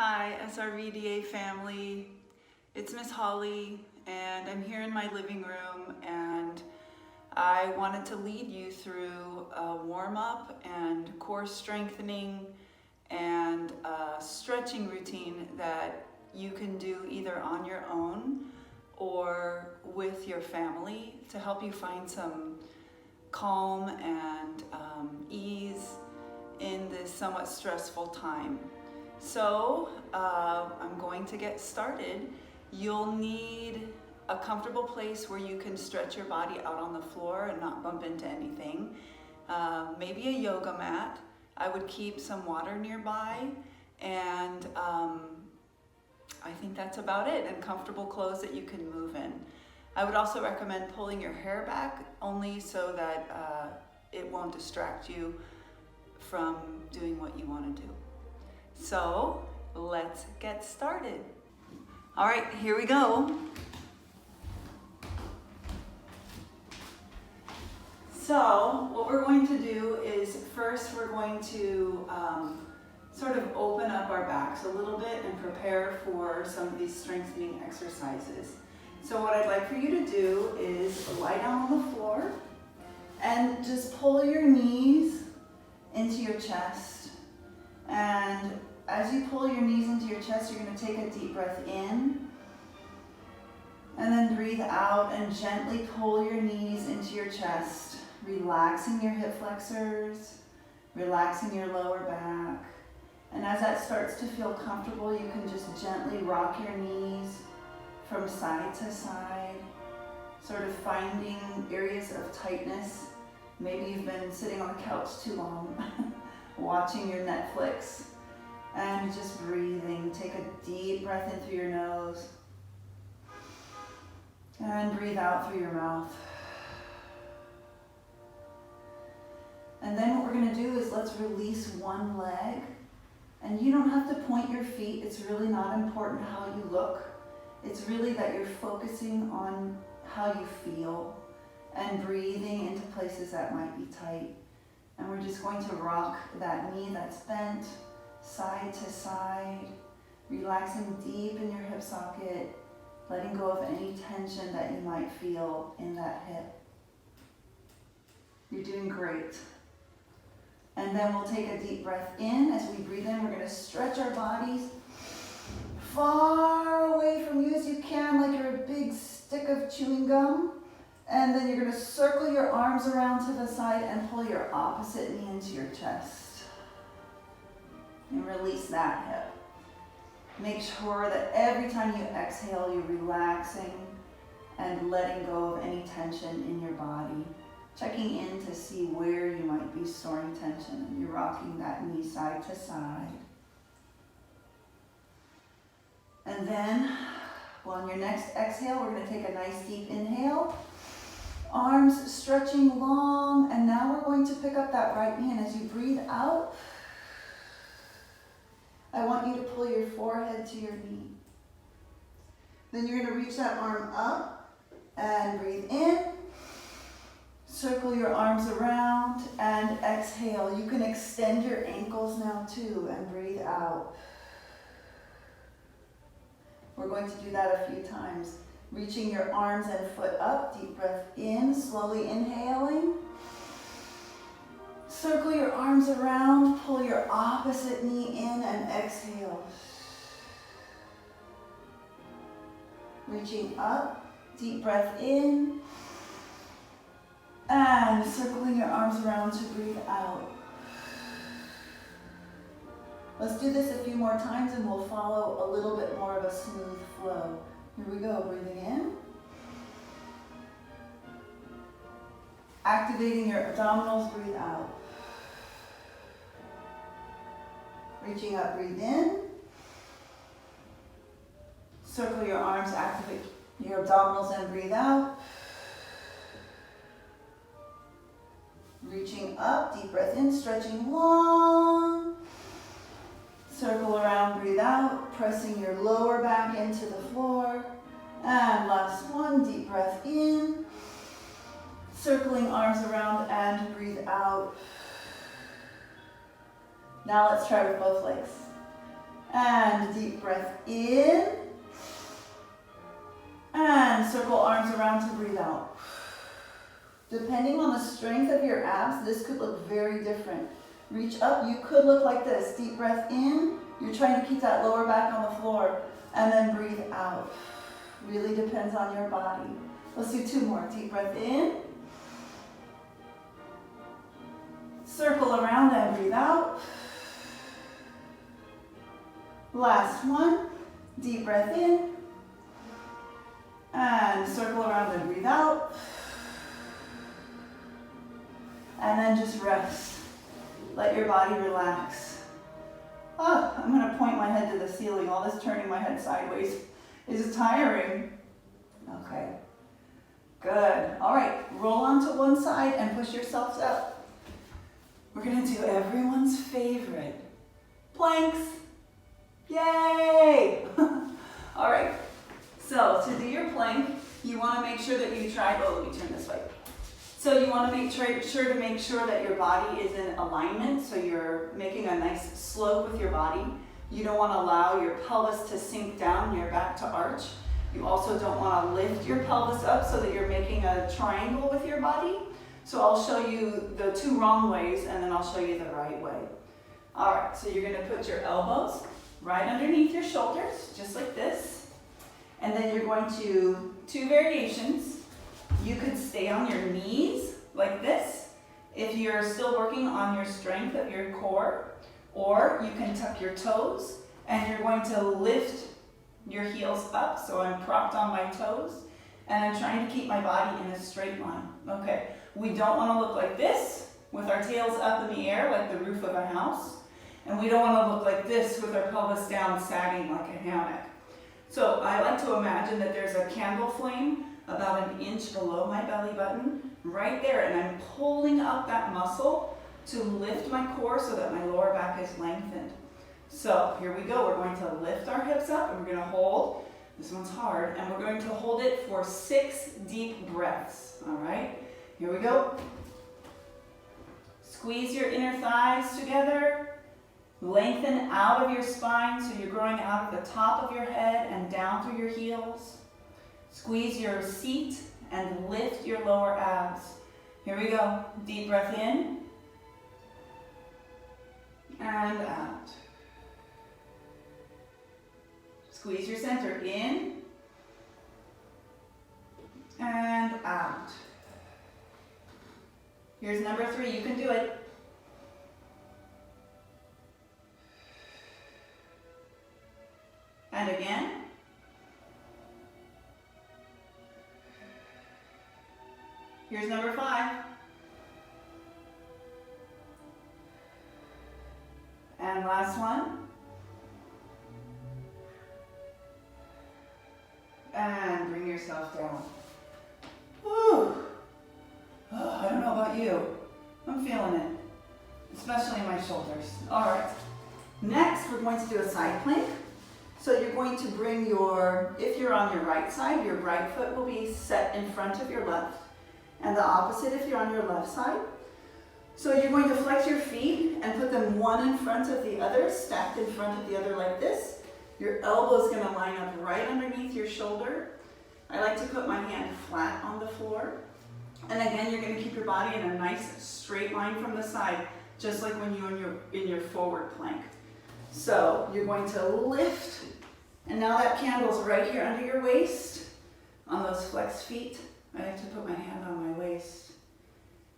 Hi, SRVDA family. It's Miss Holly, and I'm here in my living room, and I wanted to lead you through a warm-up and core strengthening and a stretching routine that you can do either on your own or with your family to help you find some calm and ease in this somewhat stressful time. So I'm going to get started. You'll need a comfortable place where you can stretch your body out on the floor and not bump into anything. Maybe a yoga mat. I would keep some water nearby, and I think that's about it, and comfortable clothes that you can move in. I would also recommend pulling your hair back, only so that it won't distract you from doing what you want to do. So let's get started. All right, here we go. So what we're going to do is first we're going to sort of open up our backs a little bit and prepare for some of these strengthening exercises. So what I'd like for you to do is lie down on the floor and just pull your knees into your chest. And as you pull your knees into your chest, you're going to take a deep breath in and then breathe out and gently pull your knees into your chest, relaxing your hip flexors, relaxing your lower back. And as that starts to feel comfortable, you can just gently rock your knees from side to side, sort of finding areas of tightness. Maybe you've been sitting on the couch too long, watching your Netflix, and just breathing. Take a deep breath in through your nose and breathe out through your mouth. And then what we're going to do is let's release one leg. And you don't have to point your feet. It's really not important how you look. It's really that you're focusing on how you feel and breathing into places that might be tight. And we're just going to rock that knee that's bent side to side, relaxing deep in your hip socket, letting go of any tension that you might feel in that hip. You're doing great. And then we'll take a deep breath in. As we breathe in, we're going to stretch our bodies far away from you as you can, like you're a big stick of chewing gum. And then you're going to circle your arms around to the side and pull your opposite knee into your chest. And release that hip. Make sure that every time you exhale, you're relaxing and letting go of any tension in your body. Checking in to see where you might be storing tension. And you're rocking that knee side to side. And then, on your next exhale, we're going to take a nice deep inhale. Arms stretching long, and now we're going to pick up that right knee, and as you breathe out, I want you to pull your forehead to your knee. Then you're going to reach that arm up and breathe in. Circle your arms around and exhale. You can extend your ankles now too and breathe out. We're going to do that a few times. Reaching your arms and foot up, deep breath in, slowly inhaling. Circle your arms around, pull your opposite knee in and exhale. Reaching up, deep breath in. And circling your arms around to breathe out. Let's do this a few more times and we'll follow a little bit more of a smooth flow. Here we go, breathing in. Activating your abdominals, breathe out. Reaching up, breathe in. Circle your arms, activate your abdominals and breathe out. Reaching up, deep breath in, stretching long. Circle around, breathe out, pressing your lower back into the floor. And last one, deep breath in. Circling arms around and breathe out. Now let's try with both legs. And deep breath in. And circle arms around to breathe out. Depending on the strength of your abs, this could look very different. Reach up, you could look like this. Deep breath in. You're trying to keep that lower back on the floor. And then breathe out. Really depends on your body. Let's do 2 more. Deep breath in. Circle around and breathe out. Last one. Deep breath in. And circle around and breathe out. And then just rest. Let your body relax. Oh, I'm going to point my head to the ceiling. All this turning my head sideways is tiring. Okay. Good. All right. Roll onto one side and push yourselves up. We're going to do everyone's favorite. Planks. Yay! All right. So to do your plank, you want to make sure that you try, let me turn this way. So you want to make sure that your body is in alignment, so you're making a nice slope with your body. You don't want to allow your pelvis to sink down and your back to arch. You also don't want to lift your pelvis up so that you're making a triangle with your body. So I'll show you the 2 wrong ways and then I'll show you the right way. All right, so you're going to put your elbows right underneath your shoulders, just like this. And then you're going to 2 variations. You could stay on your knees like this if you're still working on your strength of your core, or you can tuck your toes and you're going to lift your heels up. So I'm propped on my toes and I'm trying to keep my body in a straight line. Okay, we don't want to look like this with our tails up in the air like the roof of a house. And we don't want to look like this with our pelvis down sagging like a hammock. So I like to imagine that there's a candle flame about 1 inch below my belly button, right there, and I'm pulling up that muscle to lift my core so that my lower back is lengthened. So here we go. We're going to lift our hips up and we're going to hold. This one's hard, and we're going to hold it for 6 deep breaths. All right, here we go. Squeeze your inner thighs together. Lengthen out of your spine so you're growing out of the top of your head and down through your heels. Squeeze your seat and lift your lower abs. Here we go. Deep breath in and out. Squeeze your center in and out. Here's number 3. You can do it. And again. Here's number 5. And last one. And bring yourself down. Whew. Oh, I don't know about you. I'm feeling it, especially in my shoulders. All right. Next, we're going to do a side plank. So you're going to bring if you're on your right side, your right foot will be set in front of your left, and the opposite if you're on your left side. So you're going to flex your feet and put them one in front of the other, stacked in front of the other like this. Your elbow is going to line up right underneath your shoulder. I like to put my hand flat on the floor. And again, you're going to keep your body in a nice straight line from the side, just like when you're in your forward plank. So you're going to lift, and now that candle's right here under your waist on those flexed feet. I have to put my hand on my waist.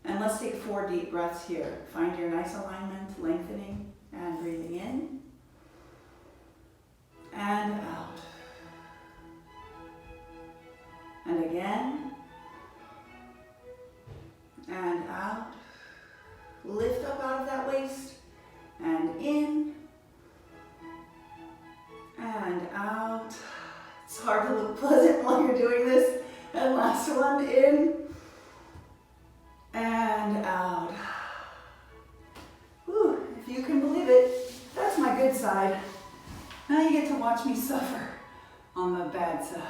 And let's take 4 deep breaths here. Find your nice alignment, lengthening and breathing in and out. And again and out. Lift up out of that waist and in and out. It's hard to look pleasant while you're doing this. And last one, in and out. Whew, if you can believe it, that's my good side. Now you get to watch me suffer on the bad side.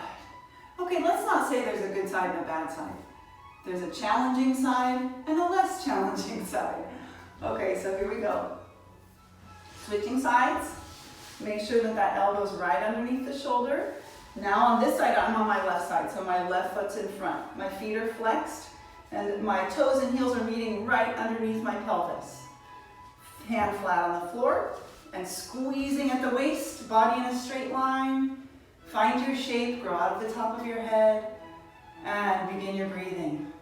Okay, let's not say there's a good side and a bad side. There's a challenging side and a less challenging side. Okay, so here we go. Switching sides. Make sure that that elbow's right underneath the shoulder. Now on this side, I'm on my left side, so my left foot's in front. My feet are flexed, and my toes and heels are meeting right underneath my pelvis. Hand flat on the floor, and squeezing at the waist, body in a straight line. Find your shape, grow out of the top of your head, and begin your breathing.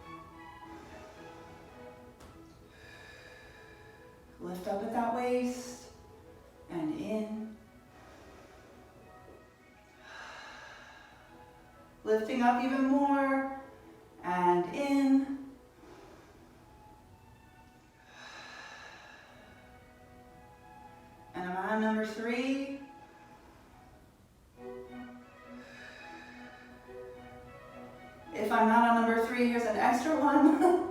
Lift up at that waist, and in. Lifting up even more, and in. And I'm on number 3. If I'm not on number 3, here's an extra one.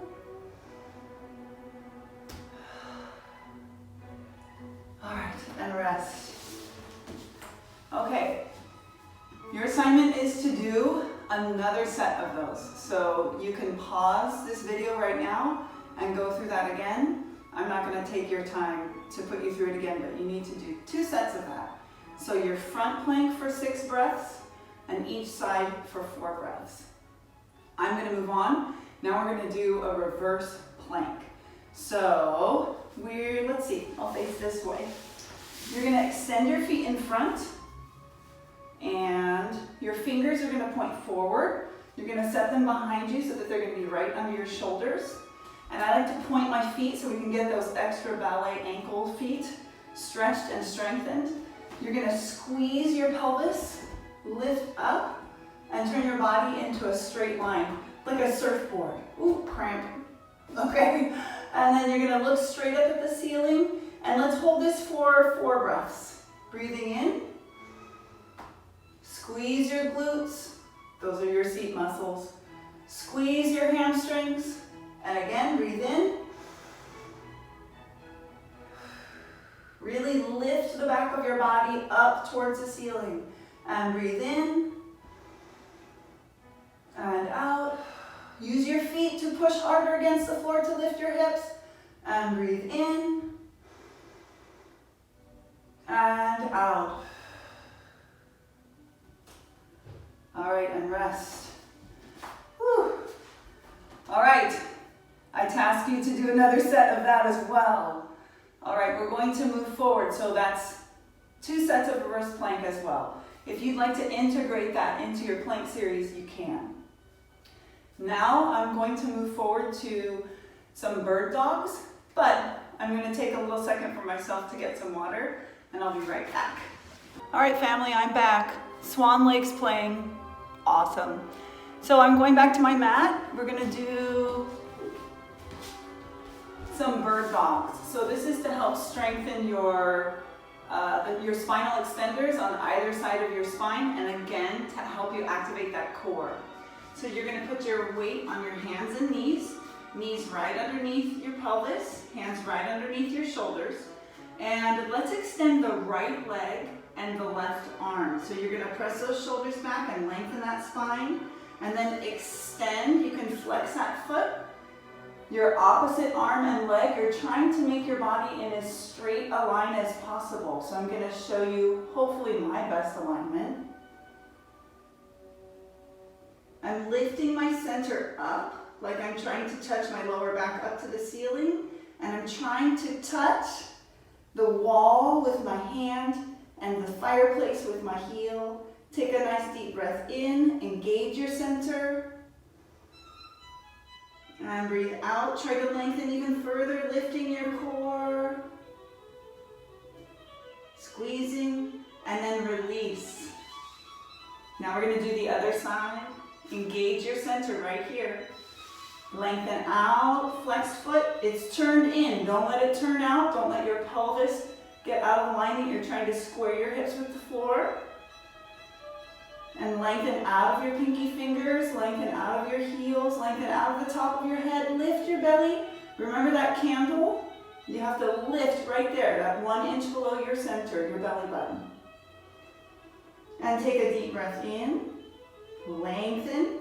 All right, and rest. Okay, your assignment is to do another set of those. So you can pause this video right now and go through that again. I'm not going to take your time to put you through it again, but you need to do 2 sets of that. So your front plank for 6 breaths and each side for 4 breaths. I'm going to move on. Now we're going to do a reverse plank. So let's see, I'll face this way. You're going to extend your feet in front and your fingers are going to point forward. You're going to set them behind you so that they're going to be right under your shoulders. And I like to point my feet so we can get those extra ballet ankle feet stretched and strengthened. You're going to squeeze your pelvis, lift up, and turn your body into a straight line, like a surfboard. Ooh, cramp. Okay. And then you're going to look straight up at the ceiling. And let's hold this for 4 breaths. Breathing in. Squeeze your glutes. Those are your seat muscles. Squeeze your hamstrings. And again, breathe in. Really lift the back of your body up towards the ceiling. And breathe in. And out. Use your feet to push harder against the floor to lift your hips. And breathe in. And out. All right, and rest. Whew. All right, I task you to do another set of that as well. All right, we're going to move forward. So that's 2 sets of reverse plank as well. If you'd like to integrate that into your plank series, you can. Now I'm going to move forward to some bird dogs, but I'm going to take a little second for myself to get some water, and I'll be right back. All right, family, I'm back. Swan Lake's playing. Awesome. So I'm going back to my mat. We're going to do some bird dogs. So this is to help strengthen your spinal extenders on either side of your spine, and again, to help you activate that core. So you're going to put your weight on your hands and knees right underneath your pelvis, hands right underneath your shoulders. And let's extend the right leg and the left arm. So you're going to press those shoulders back and lengthen that spine. And then extend, you can flex that foot. Your opposite arm and leg, you're trying to make your body in as straight a line as possible. So I'm going to show you, hopefully, my best alignment. I'm lifting my center up, like I'm trying to touch my lower back up to the ceiling. And I'm trying to touch the wall with my hand and the fireplace with my heel. Take a nice deep breath in, engage your center. And breathe out, try to lengthen even further, lifting your core. Squeezing, and then release. Now we're going to do the other side. Engage your center right here. Lengthen out, flexed foot, it's turned in. Don't let it turn out, don't let your pelvis get out of alignment. You're trying to square your hips with the floor. And lengthen out of your pinky fingers, lengthen out of your heels, lengthen out of the top of your head. Lift your belly. Remember that candle? You have to lift right there, that 1 inch below your center, your belly button. And take a deep breath in, lengthen,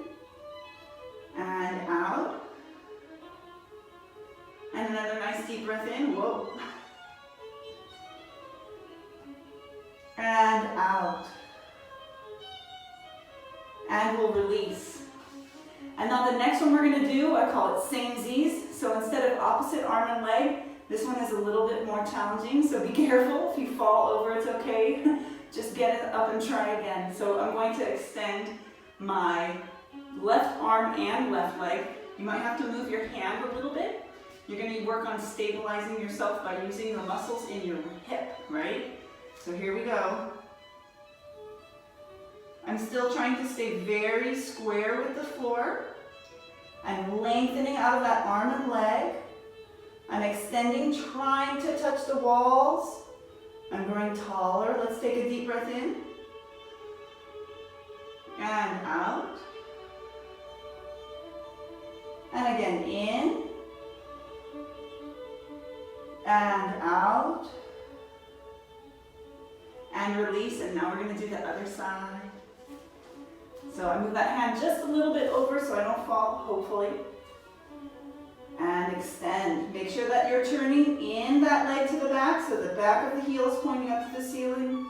and out. And another nice deep breath in, whoa. and out. And we'll release. And now the next one we're going to do, I call it same-sies. So instead of opposite arm and leg, this one is a little bit more challenging, so be careful. If you fall over, it's okay. Just get it up and try again. So I'm going to extend my left arm and left leg. You might have to move your hand a little bit. You're going to work on stabilizing yourself by using the muscles in your hip, right? So here we go. I'm still trying to stay very square with the floor. I'm lengthening out of that arm and leg. I'm extending, trying to touch the walls. I'm growing taller. Let's take a deep breath in. And out. And again, in. And out. And release. And now we're going to do the other side. So I move that hand just a little bit over so I don't fall, hopefully. And extend. Make sure that you're turning in that leg to the back so the back of the heel is pointing up to the ceiling.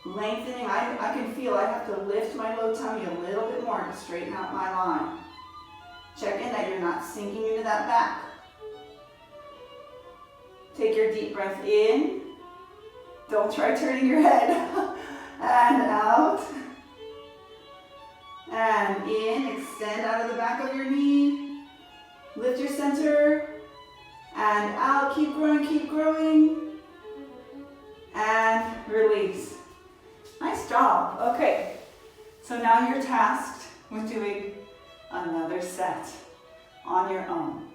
Lengthening. I can feel I have to lift my low tummy a little bit more to straighten out my line. Check in that you're not sinking into that back. Take your deep breath in. Don't try turning your head. And out. And in, extend out of the back of your knee. Lift your center. And out, keep growing. And release. Nice job. Okay, so now you're tasked with doing another set on your own.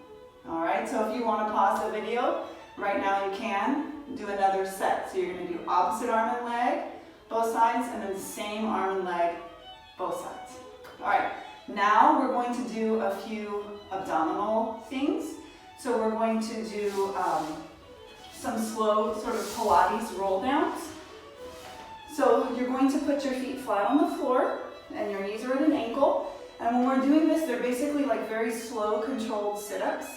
All right, so if you want to pause the video, right now you can do another set. So you're going to do opposite arm and leg, both sides, and then same arm and leg, both sides. All right, now we're going to do a few abdominal things. So we're going to do some slow sort of Pilates roll downs. So you're going to put your feet flat on the floor and your knees are at an ankle. And when we're doing this, they're basically like very slow, controlled sit-ups.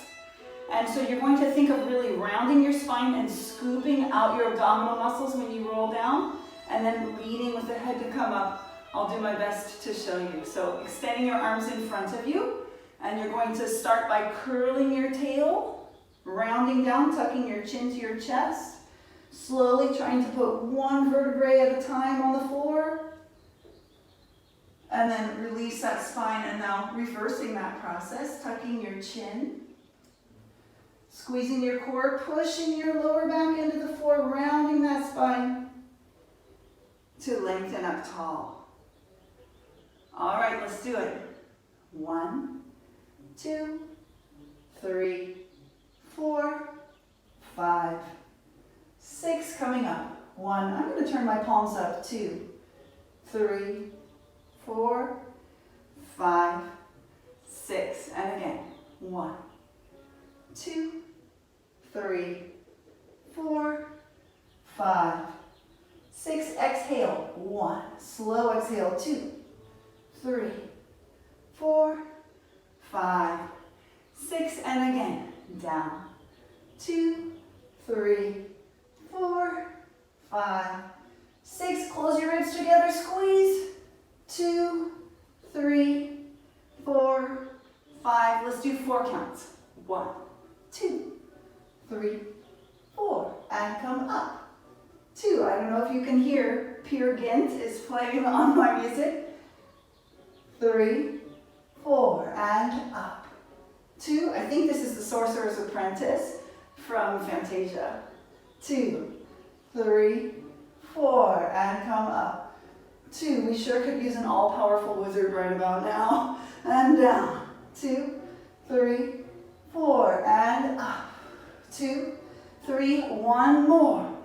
And so you're going to think of really rounding your spine and scooping out your abdominal muscles when you roll down, and then leading with the head to come up. I'll do my best to show you. So extending your arms in front of you, and you're going to start by curling your tail, rounding down, tucking your chin to your chest, slowly trying to put one vertebrae at a time on the floor, and then release that spine, and now reversing that process, tucking your chin, squeezing your core, pushing your lower back into the floor, rounding that spine to lengthen up tall. All right, let's do it. 1, 2, 3, 4, 5, 6, coming up. 1, I'm going to turn my palms up. 2, 3, 4, 5, 6, and again. 1, 2, 3, 4, 5, 6. Exhale. 1. Slow exhale. 2, 3, 4, 5, 6, and again. Down. 2, 3, 4, 5, 6. Close your ribs together. Squeeze. 2, 3, 4, 5. Let's do 4 counts. 1, 2, 3, 4, and come up. 2. I don't know if you can hear, Peer Gynt is playing on my music. 3, 4, and up. 2. I think this is the Sorcerer's Apprentice from Fantasia. 2, 3, 4, and come up. 2. We sure could use an all-powerful wizard right about now. And down. 2, 3, 4, and up. 2, 3, 1 more.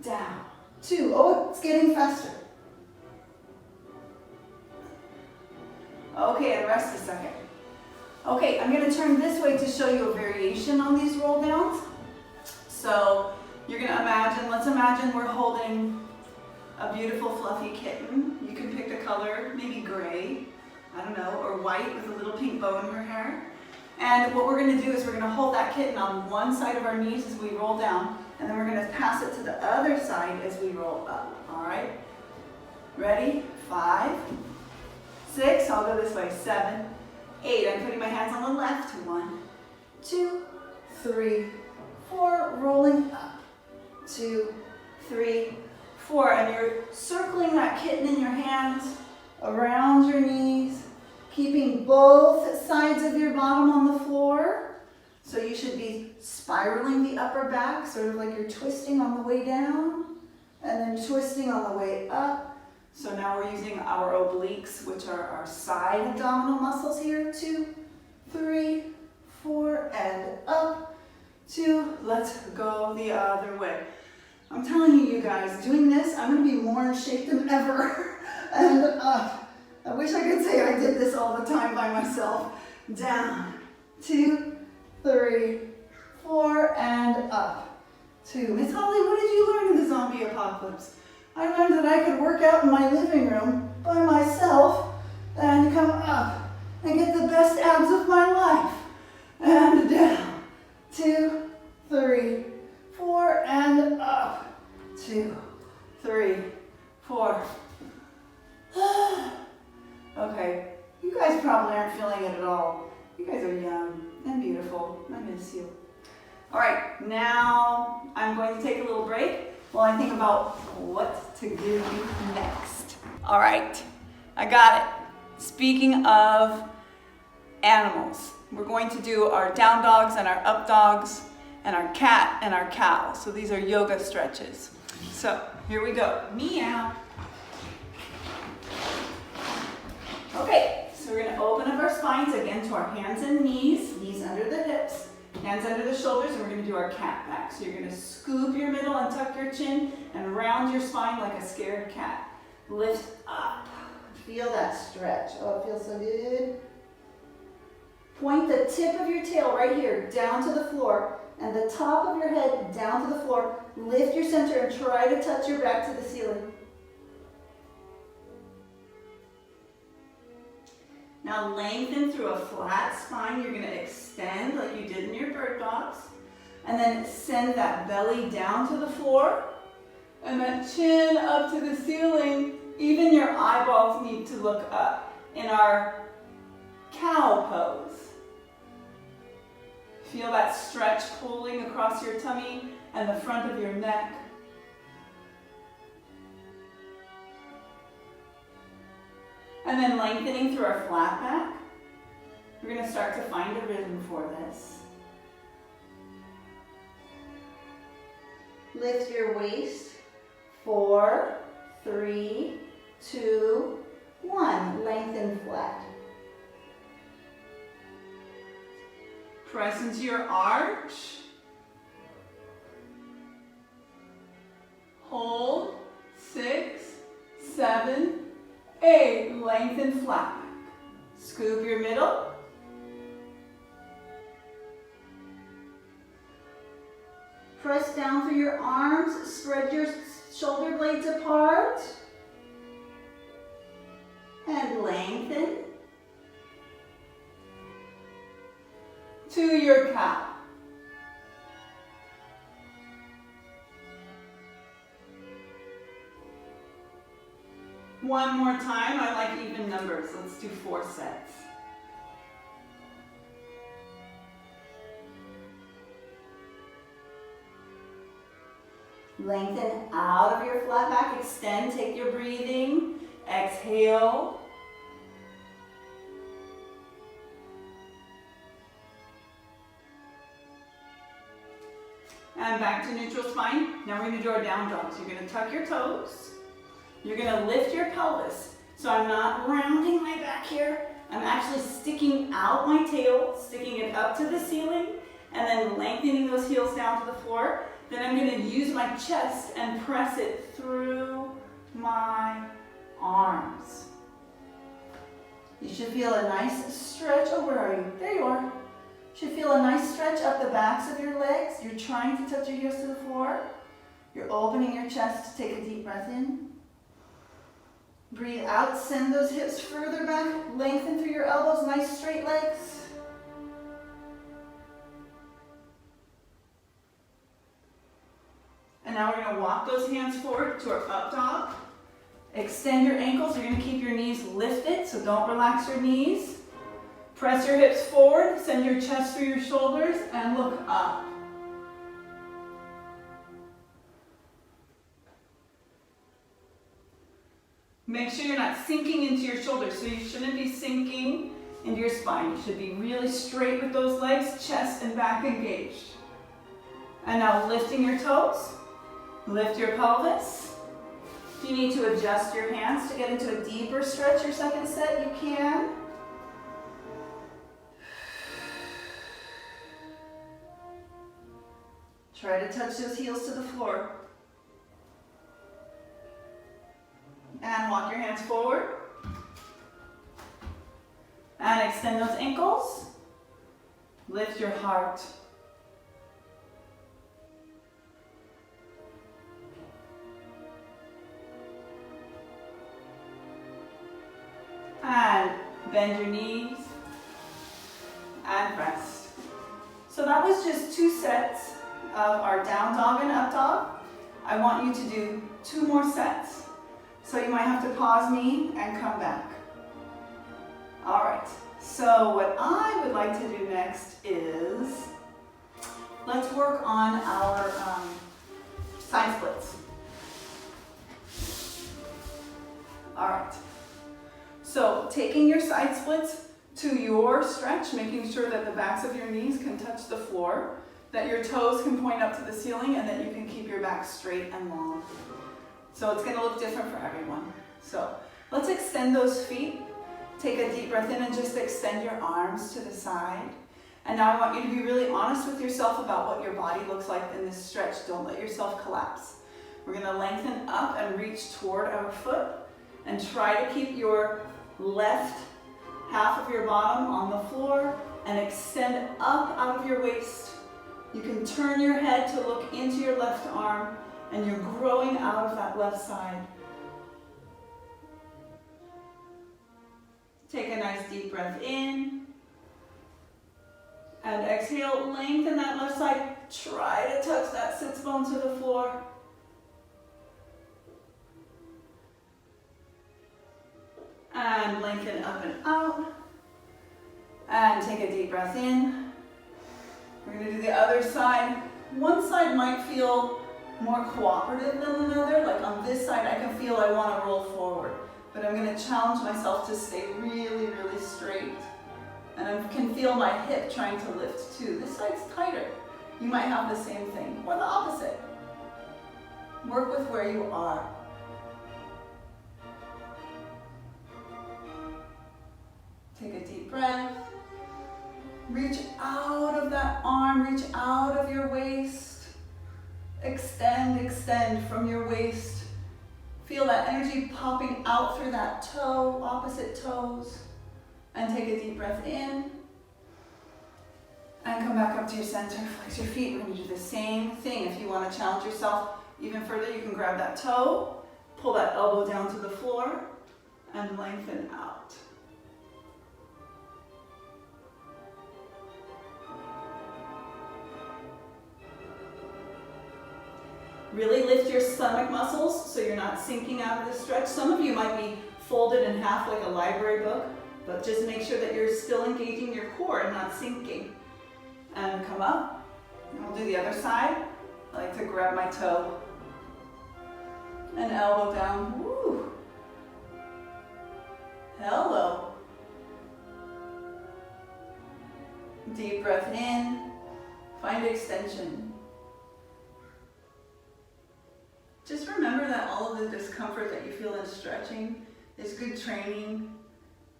Down. 2. Oh, it's getting faster. Okay, and rest a second. Okay, I'm going to turn this way to show you a variation on these roll downs. So you're going to imagine, let's imagine we're holding a beautiful fluffy kitten. You can pick the color, maybe gray, I don't know, or white with a little pink bow in her hair. And what we're going to do is we're going to hold that kitten on one side of our knees as we roll down, And then we're gonna pass it to the other side as we roll up, all right? Ready? 5, 6, I'll go this way, 7, 8. I'm putting my hands on the left. 1, 2, 3, 4, rolling up. 2, 3, 4. And you're circling that kitten in your hands around your knees, keeping both sides of your bottom on the floor. So you should be spiraling the upper back, sort of like you're twisting on the way down, and then twisting on the way up. So now we're using our obliques, which are our side abdominal muscles here. 2, 3, 4, and up. 2, let's go the other way. I'm telling you, you guys, doing this, I'm gonna be more in shape than ever. And I wish I could say I did this all the time by myself. Down, 2, 3, 4, and up. 2. Miss Holly, what did you learn in the zombie apocalypse? I learned that I could work out in my living room by myself and come up and get the best abs of my life. And down. 2, 3, 4, and up. 2, 3, 4. Okay, you guys probably aren't feeling it at all. You guys are young and beautiful. I miss you. All right, now I'm going to take a little break while I think about what to give you next. All right, I got it. Speaking of animals, we're going to do our down dogs and our up dogs and our cat and our cow. So these are yoga stretches. So here we go. Meow. Okay, so we're going to open up our spines again to our hands and knees, knees under the hips, hands under the shoulders, and we're going to do our cat back. So you're going to scoop your middle and tuck your chin and round your spine like a scared cat. Lift up. Feel that stretch. Oh, it feels so good. Point the tip of your tail right here down to the floor and the top of your head down to the floor. Lift your center and try to touch your back to the ceiling. Now lengthen through a flat spine. You're going to extend like you did in your bird dogs. And then send that belly down to the floor. And that chin up to the ceiling. Even your eyeballs need to look up in our cow pose. Feel that stretch pulling across your tummy and the front of your neck. And then lengthening through our flat back. We're going to start to find a rhythm for this. Lift your waist. 4, 3, 2, 1. Lengthen flat. Press into your arch. Hold. 6, 7, 8. Lengthen flat back. Scoop your middle. Press down through your arms. Spread your shoulder blades apart. And lengthen. To your cow. One more time. I like even numbers. Let's do 4 sets. Lengthen out of your flat back. Extend. Take your breathing. Exhale. And back to neutral spine. Now we're going to do our down dogs. You're going to tuck your toes. You're going to lift your pelvis. So I'm not rounding my back here. I'm actually sticking out my tail, sticking it up to the ceiling, and then lengthening those heels down to the floor. Then I'm going to use my chest and press it through my arms. You should feel a nice stretch. Oh, where are you? There you are. You should feel a nice stretch up the backs of your legs. You're trying to touch your heels to the floor. You're opening your chest to take a deep breath in. Breathe out, send those hips further back, lengthen through your elbows, nice straight legs. walk those hands forward to our up dog. Extend your ankles. You're going to keep your knees lifted, so don't relax your knees. Press your hips forward, send your chest through your shoulders, and look up. Make sure you're not sinking into your shoulders, so you shouldn't be sinking into your spine. You should be really straight with those legs, chest and back engaged. And now lifting your toes, lift your pelvis. If you need to adjust your hands to get into a deeper stretch your second set, you can. Try to touch those heels to the floor. And walk your hands forward. And extend those ankles. Lift your heart. And bend your knees. And rest. So that was just 2 sets of our down dog and up dog. I want you to do 2 more sets. So you might have to pause me and come back. All right, so what I would like to do next is, let's work on our side splits. All right, so taking your side splits to your stretch, making sure that the backs of your knees can touch the floor, that your toes can point up to the ceiling, and that you can keep your back straight and long. So it's going to look different for everyone. So let's extend those feet. Take a deep breath in and just extend your arms to the side. And now I want you to be really honest with yourself about what your body looks like in this stretch. Don't let yourself collapse. We're going to lengthen up and reach toward our foot and try to keep your left half of your bottom on the floor and extend up out of your waist. You can turn your head to look into your left arm, and you're growing out of that left side. Take a nice deep breath in. And exhale, lengthen that left side. Try to touch that sits bone to the floor. And lengthen up and out. And take a deep breath in. We're going to do the other side. One side might feel more cooperative than another. Like on this side, I can feel I want to roll forward. But I'm going to challenge myself to stay really, really straight. And I can feel my hip trying to lift too. This side's tighter. You might have the same thing, or the opposite. Work with where you are. Take a deep breath. Reach out of that arm, reach out of your waist. Extend, extend from your waist. Feel that energy popping out through that toe, opposite toes. And take a deep breath in. And come back up to your center, flex your feet. We're going to do the same thing. If you want to challenge yourself even further, you can grab that toe, pull that elbow down to the floor, and lengthen out. Really lift your stomach muscles so you're not sinking out of the stretch. Some of you might be folded in half like a library book, but just make sure that you're still engaging your core and not sinking. And come up. And we'll do the other side. I like to grab my toe and elbow down. Woo. Hello. Deep breath in. Find extension. Just remember that all of the discomfort that you feel in stretching is good training,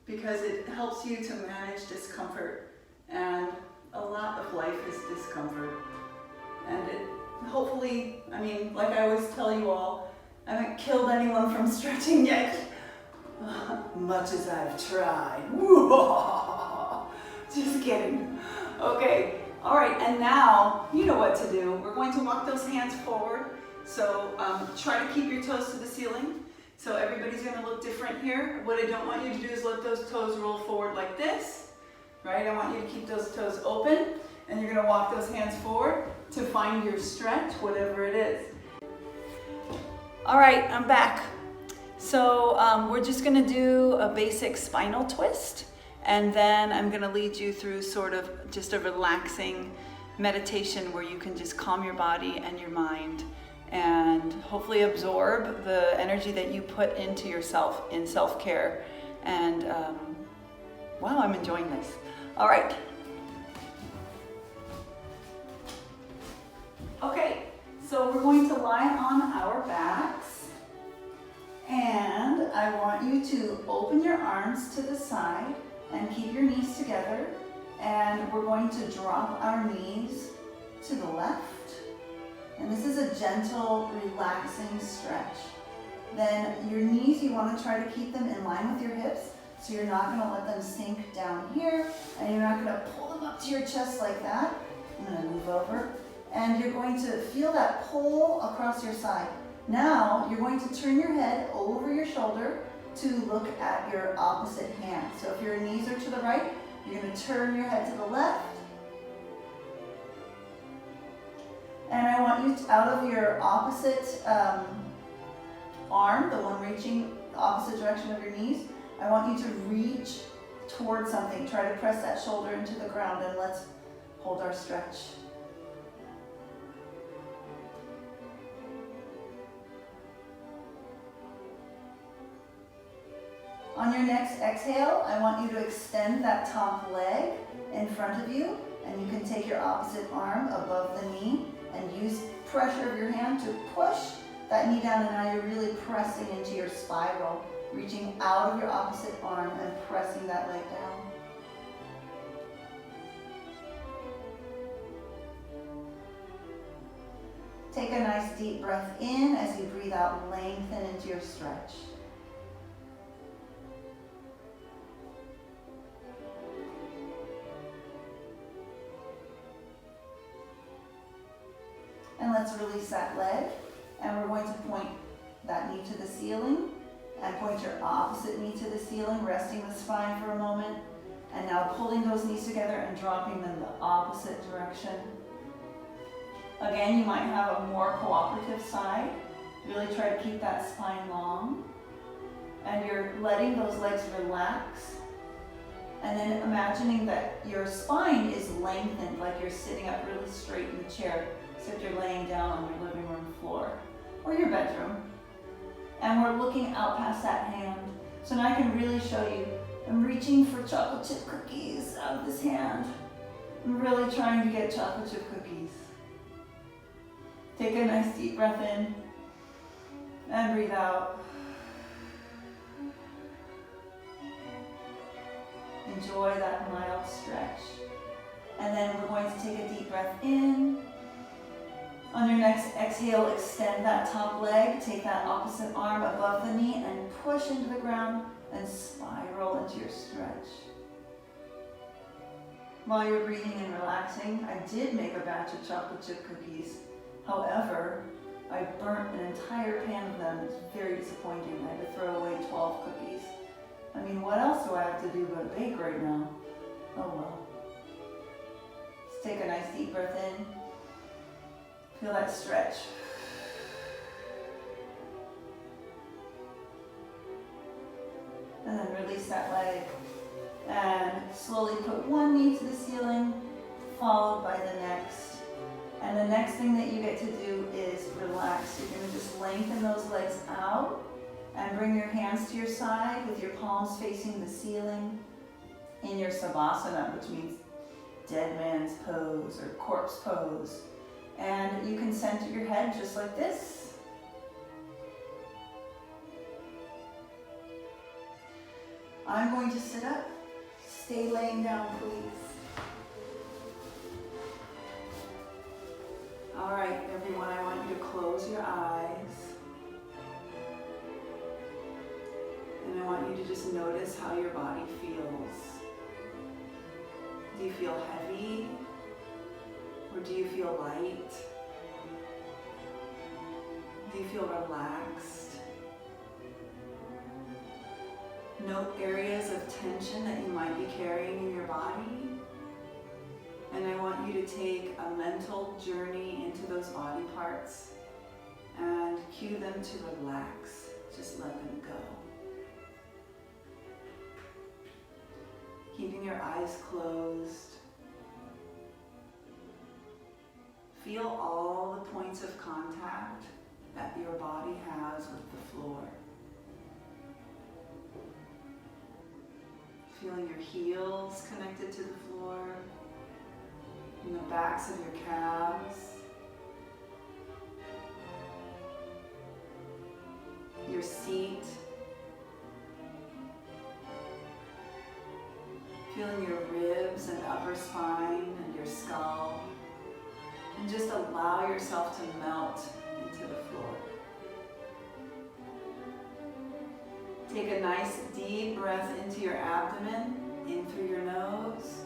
because it helps you to manage discomfort, and a lot of life is discomfort. And it hopefully, I mean, like I always tell you all, I haven't killed anyone from stretching yet, much as I've tried. Just kidding. Okay, all right, and now you know what to do. We're going to walk those hands forward. So try to keep your toes to the ceiling. So everybody's going to look different here. What I don't want you to do is let those toes roll forward like this, right? I want you to keep those toes open, and you're going to walk those hands forward to find your stretch, whatever it is. All right, I'm back. So we're just gonna do a basic spinal twist, and then I'm gonna lead you through sort of just a relaxing meditation where you can just calm your body and your mind and hopefully absorb the energy that you put into yourself in self-care. And wow, I'm enjoying this. All right. Okay, so we're going to lie on our backs, and I want you to open your arms to the side and keep your knees together, and we're going to drop our knees to the left, and this is a gentle, relaxing stretch. Then your knees, you want to try to keep them in line with your hips, so you're not going to let them sink down here, and you're not going to pull them up to your chest like that. I'm going to move over. And you're going to feel that pull across your side. Now, you're going to turn your head over your shoulder to look at your opposite hand. So if your knees are to the right, you're going to turn your head to the left. And I want you to, out of your opposite arm, the one reaching the opposite direction of your knees, I want you to reach towards something. Try to press that shoulder into the ground, and let's hold our stretch. On your next exhale, I want you to extend that top leg in front of you, and you can take your opposite arm above the knee and use pressure of your hand to push that knee down, and now you're really pressing into your spiral, reaching out of your opposite arm and pressing that leg down. Take a nice deep breath in as you breathe out, lengthen into your stretch. And let's release that leg, and we're going to point that knee to the ceiling and point your opposite knee to the ceiling, resting the spine for a moment, and now pulling those knees together and dropping them the opposite direction. Again, you might have a more cooperative side. Really try to keep that spine long, and you're letting those legs relax, and then imagining that your spine is lengthened, like you're sitting up really straight in the chair, except you're laying down on your living room floor or your bedroom. And we're looking out past that hand. So now I can really show you. I'm reaching for chocolate chip cookies out of this hand. I'm really trying to get chocolate chip cookies. Take a nice deep breath in and breathe out. Enjoy that mild stretch. And then we're going to take a deep breath in. On your next exhale, extend that top leg, take that opposite arm above the knee and push into the ground and spiral into your stretch. While you're breathing and relaxing, I did make a batch of chocolate chip cookies. However, I burnt an entire pan of them. It's very disappointing. I had to throw away 12 cookies. I mean, what else do I have to do but bake right now? Oh well. Let's take a nice deep breath in. Feel that stretch. And then release that leg. And slowly put one knee to the ceiling, followed by the next. And the next thing that you get to do is relax. You're going to just lengthen those legs out and bring your hands to your side with your palms facing the ceiling in your savasana, which means dead man's pose or corpse pose. And you can center your head just like this. I'm going to sit up. Stay laying down, please. All right, everyone, I want you to close your eyes. And I want you to just notice how your body feels. Do you feel heavy? Or do you feel light? Do you feel relaxed? Note areas of tension that you might be carrying in your body. And I want you to take a mental journey into those body parts and cue them to relax. Just let them go. Keeping your eyes closed. Feel all the points of contact that your body has with the floor. Feeling your heels connected to the floor, and the backs of your calves, your seat, feeling your ribs and upper spine and your skull, and just allow yourself to melt into the floor. Take a nice deep breath into your abdomen, in through your nose.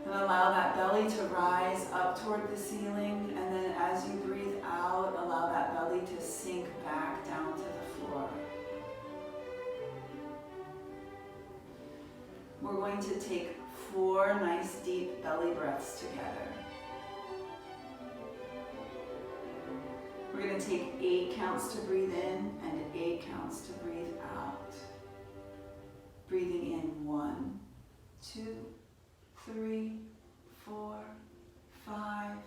And allow that belly to rise up toward the ceiling. And then as you breathe out, allow that belly to sink back down to the floor. We're going to take 4 nice deep belly breaths together. We're going to take 8 counts to breathe in and 8 counts to breathe out. Breathing in 1, 2, 3, 4, 5,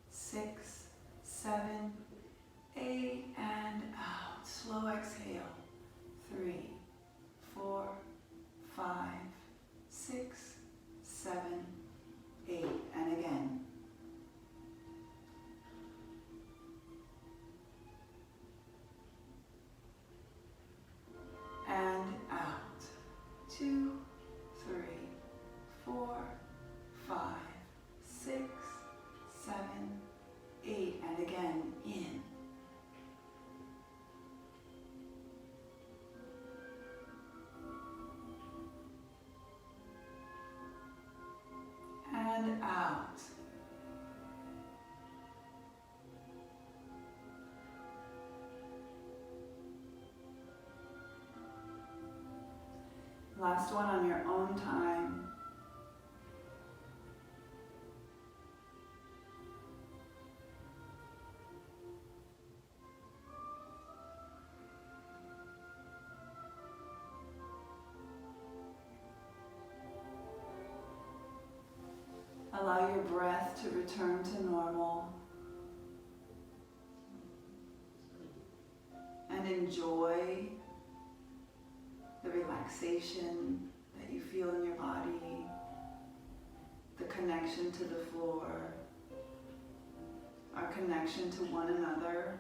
6, 7, 8, and out. Slow exhale. 3, 4, 5, 6, 7, 8, and again. And out. 2, 3, 4, 5, 6, 7, 8, and again, in. And out. Last one on your own time. Allow your breath to return to normal. And enjoy the relaxation that you feel in your body, the connection to the floor, our connection to one another,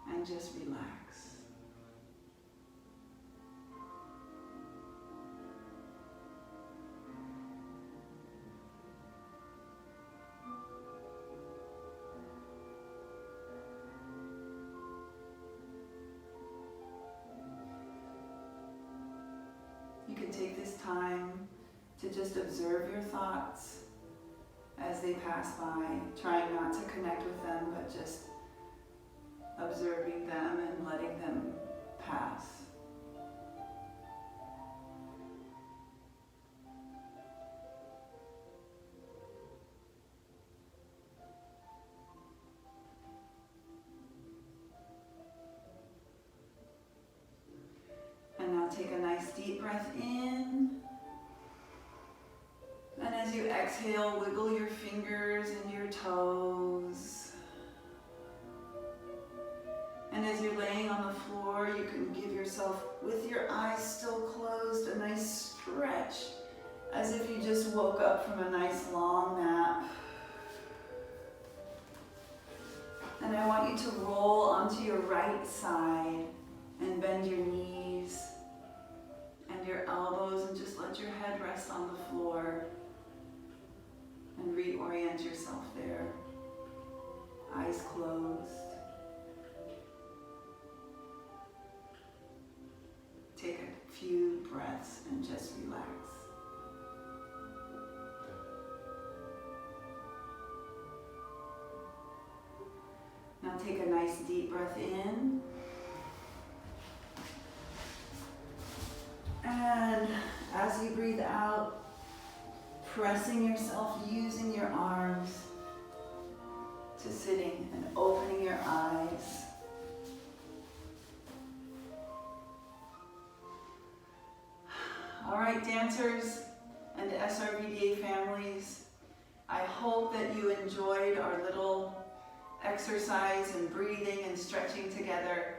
and just relax. You can take this time to just observe your thoughts as they pass by, trying not to connect with them, but just observing them and letting them pass. And now take a nice deep breath in. And as you exhale, wiggle your fingers and your toes. And as you're laying on the floor, you can give yourself, with your eyes still closed, a nice stretch, as if you just woke up from a nice long nap. And I want you to roll onto your right side and bend your knees and your elbows and just let your head rest on the floor and reorient yourself there. Eyes closed. Take a few breaths and just relax. Now take a nice deep breath in. And as you breathe out, pressing yourself, using your arms to sitting and opening your eyes. All right, dancers and SRVDA families, I hope that you enjoyed our little exercise and breathing and stretching together,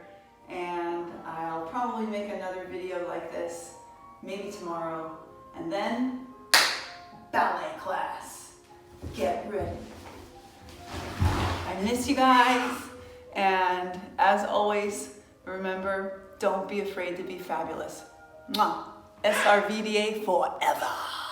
and I'll probably make another video like this, maybe tomorrow, and then ballet class. Get ready. I miss you guys, and as always, remember, don't be afraid to be fabulous. Mwah. SRVDA forever.